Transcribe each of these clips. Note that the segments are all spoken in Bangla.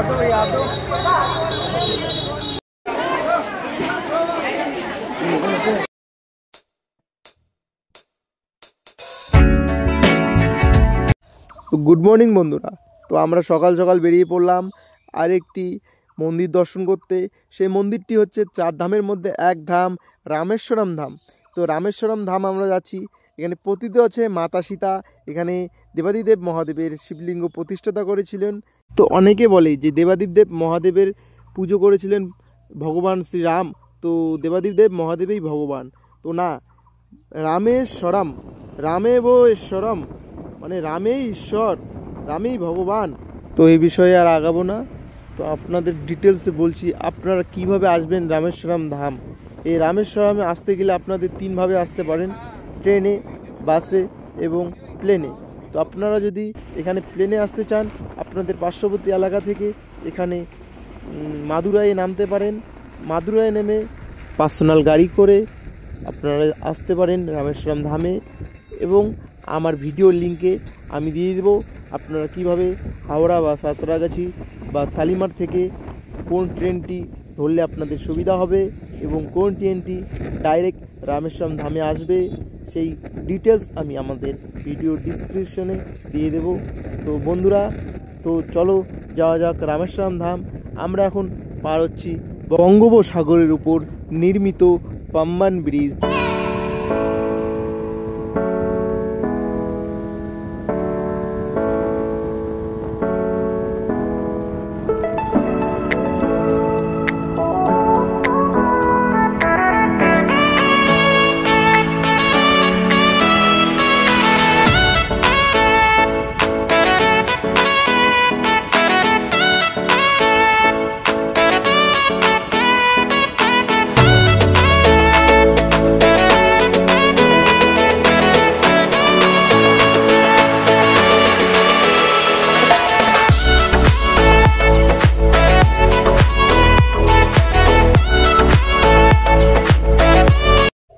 তো গুড মর্নিং বন্ধুরা। তো আমরা সকাল সকাল বেরিয়ে পড়লাম আরেকটি মন্দির দর্শন করতে। সেই মন্দিরটি হচ্ছে 4 ধামের মধ্যে এক ধাম, রামেশ্বরম ধাম। তো রামেশ্বরম ধাম আমরা যাচ্ছি। এখানে প্রতীত আছে মাতা সীতা এখানে দেবাদিদেব মহাদেবের শিবলিঙ্গ প্রতিষ্ঠাতা করেছিলেন। তো অনেকে বলে যে দেবাদিদেব মহাদেবের পুজো করেছিলেন ভগবান শ্রীরাম, তো দেবাদিদেব মহাদেবই ভগবান। তো না, রামেশ্বরম, রামেশ্বরম মানে রামেই ঈশ্বর, রামেই ভগবান। তো এই বিষয়ে আর আগাবো না। তো আপনাদের ডিটেলসে বলছি আপনারা কিভাবে আসবেন রামেশ্বরম ধাম। এই রামেশ্বরমে আসতে গেলে আপনাদের 3 ভাবে আসতে পারেন, ট্রেনে, বাসে এবং প্লেনে। তো আপনারা যদি এখানে প্লেনে আসতে চান আপনাদের পার্শ্ববর্তী এলাকা থেকে এখানে মাদুরাইয়ে নামতে পারেন। মাদুরাইয়ে নেমে পার্সোনাল গাড়ি করে আপনারা আসতে পারেন রামেশ্বরম ধামে। এবং আমার ভিডিও লিঙ্কে আমি দিয়ে দেবো আপনারা কিভাবে হাওড়া বা সাঁতরাগাছি বা শালিমার থেকে কোন ট্রেনটি ধরলে আপনাদের সুবিধা হবে এবং কোন ট্রেনটি ডাইরেক্ট রামেশ্বরম ধামে আসবে, সেই ডিটেলস আমি আমাদের ভিডিও ডিসক্রিপশনে দিয়ে দেব। তো বন্ধুরা, তো চলো যাওয়া যাক রামেশ্বরম ধাম। আমরা এখন পার হচ্ছি বঙ্গোপসাগরের উপর নির্মিত পাম্বান ব্রিজ।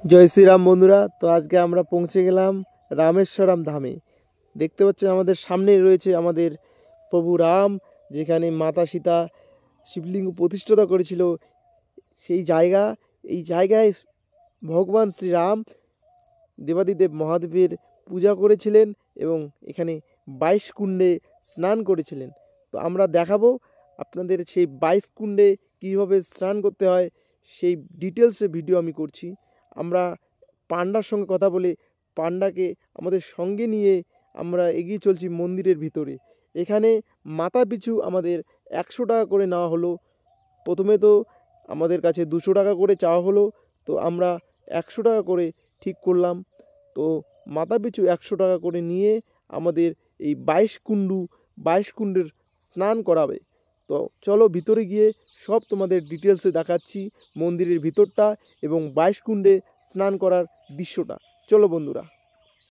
জয় শ্রীরাম বন্ধুরা। তো আজকে আমরা পৌঁছে গেলাম রামেশ্বরম ধামে। দেখতে পাচ্ছেন আমাদের সামনে রয়েছে আমাদের প্রভু রাম, যেখানে মাতা সীতা শিবলিঙ্গ প্রতিষ্ঠাতা করেছিল সেই জায়গা। এই জায়গায় ভগবান শ্রীরাম দেবাদিদেব মহাদেবের পূজা করেছিলেন এবং এখানে 22 কুণ্ডে স্নান করেছিলেন। তো আমরা দেখাবো আপনাদের সেই 22 কুণ্ডে কীভাবে স্নান করতে হয়, সেই ডিটেলসে ভিডিও আমি করছি। আমরা পান্ডার সঙ্গে কথা বলে পান্ডাকে আমাদের সঙ্গে নিয়ে আমরা এগিয়ে চলছি মন্দিরের ভিতরে। এখানে মাথা পিছু আমাদের 100 টাকা করে নেওয়া হলো। প্রথমে তো আমাদের কাছে 200 টাকা করে চাওয়া হলো, তো আমরা 100 টাকা করে ঠিক করলাম। তো মাথা পিছু 100 টাকা করে নিয়ে আমাদের এই 22 কুণ্ডের স্নান করাবে। তো চলো ভিতরে গিয়ে সব তোমাদের ডিটেলসে দেখাচ্ছি মন্দিরের ভিতরটা এবং 22 কুণ্ডে স্নান করার দৃশ্যটা। চলো বন্ধুরা,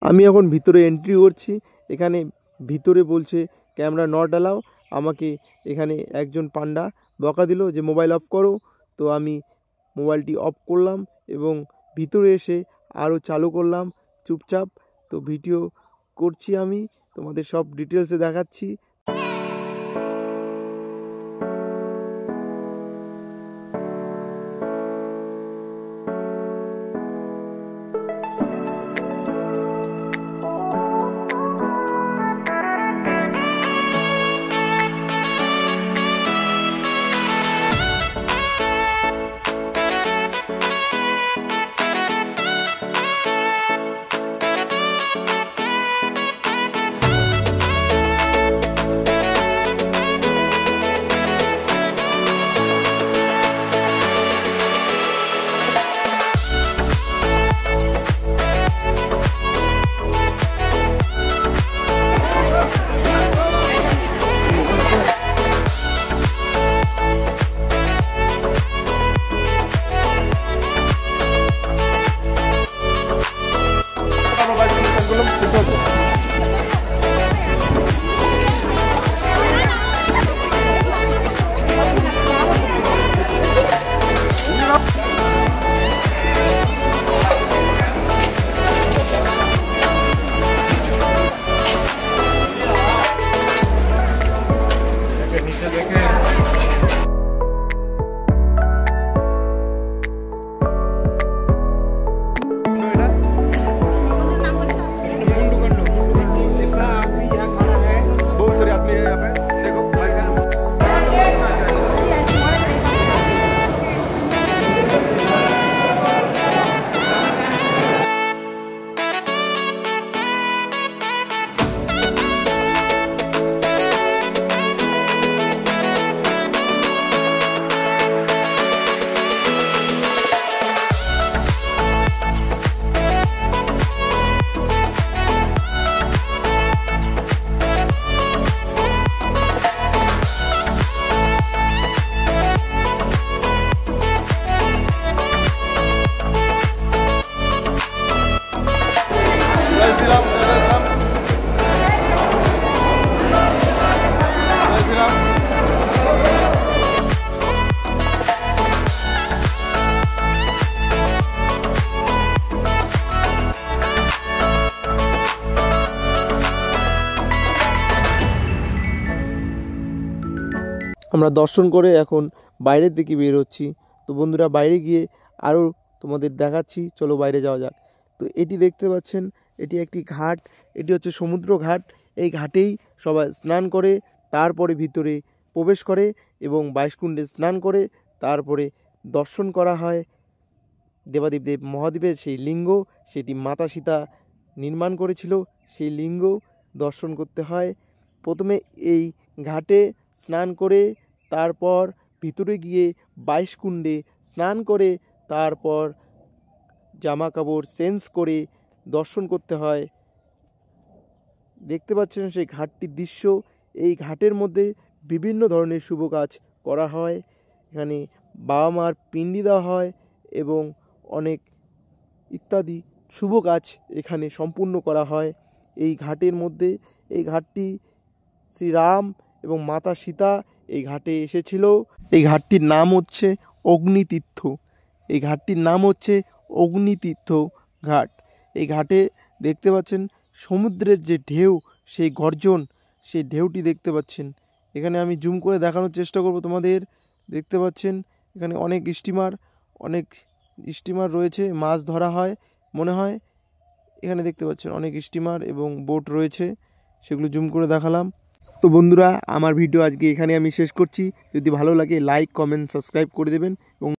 আমি এখন ভিতরে এন্ট্রি করছি। এখানে ভিতরে বলছে ক্যামেরা নট অ্যালাউ। আমাকে এখানে একজন পান্ডা বকা দিল যে মোবাইল অফ করো। তো আমি মোবাইলটি অফ করলাম এবং ভিতরে এসে আরও চালু করলাম চুপচাপ। তো ভিডিও করছি, আমি তোমাদের সব ডিটেলসে দেখাচ্ছি। আমরা দর্শন করে এখন বাইরের দিকে বের হচ্ছি। তো বন্ধুরা বাইরে গিয়ে আরও তোমাদের দেখাচ্ছি, চলো বাইরে যাওয়া যাক। তো এটি দেখতে পাচ্ছেন, এটি একটি ঘাট, এটি হচ্ছে সমুদ্র ঘাট। এই ঘাটেই সবাই স্নান করে তারপরে ভিতরে প্রবেশ করে এবং 22 কুণ্ডে স্নান করে তারপরে দর্শন করা হয় দেবাদিদেব দেব মহাদেবের সেই লিঙ্গ, সেটি মাতা সীতা নির্মাণ করেছিল, সেই লিঙ্গ দর্শন করতে হয়। প্রথমে এই ঘাটে স্নান করে তারপর ভিতরে গিয়ে 22 কুণ্ডে স্নান করে তারপর জামা কাপড় চেঞ্জ করে দর্শন করতে হয়। দেখতে পাচ্ছেন সেই ঘাটটির দৃশ্য। এই ঘাটের মধ্যে বিভিন্ন ধরনের শুভ কাজ করা হয়। এখানে বাবা মার পিণ্ডি দেওয়া হয় এবং অনেক ইত্যাদি শুভ কাজ এখানে সম্পূর্ণ করা হয় এই ঘাটের মধ্যে। এই ঘাটটি শ্রীরাম এবং মাতা সীতা এই ঘাটে এসেছিল। এই ঘাটটির নাম হচ্ছে অগ্নিতীর্থ। এই ঘাটটির নাম হচ্ছে অগ্নিতীর্থ ঘাট। এই ঘাটে দেখতে পাচ্ছেন সমুদ্রের যে ঢেউ, সেই গর্জন, সেই ঢেউটি দেখতে পাচ্ছেন। এখানে আমি জুম করে দেখানোর চেষ্টা করব তোমাদের। দেখতে পাচ্ছেন এখানে অনেক স্টিমার রয়েছে, মাছ ধরা হয় মনে হয়। এখানে দেখতে পাচ্ছেন অনেক স্টিমার এবং বোট রয়েছে, সেগুলো জুম করে দেখালাম। তো বন্ধুরা, আমার ভিডিও আজকে এখানে আমি শেষ করছি। যদি ভালো লাগে লাইক, কমেন্ট, সাবস্ক্রাইব করে দেবেন এবং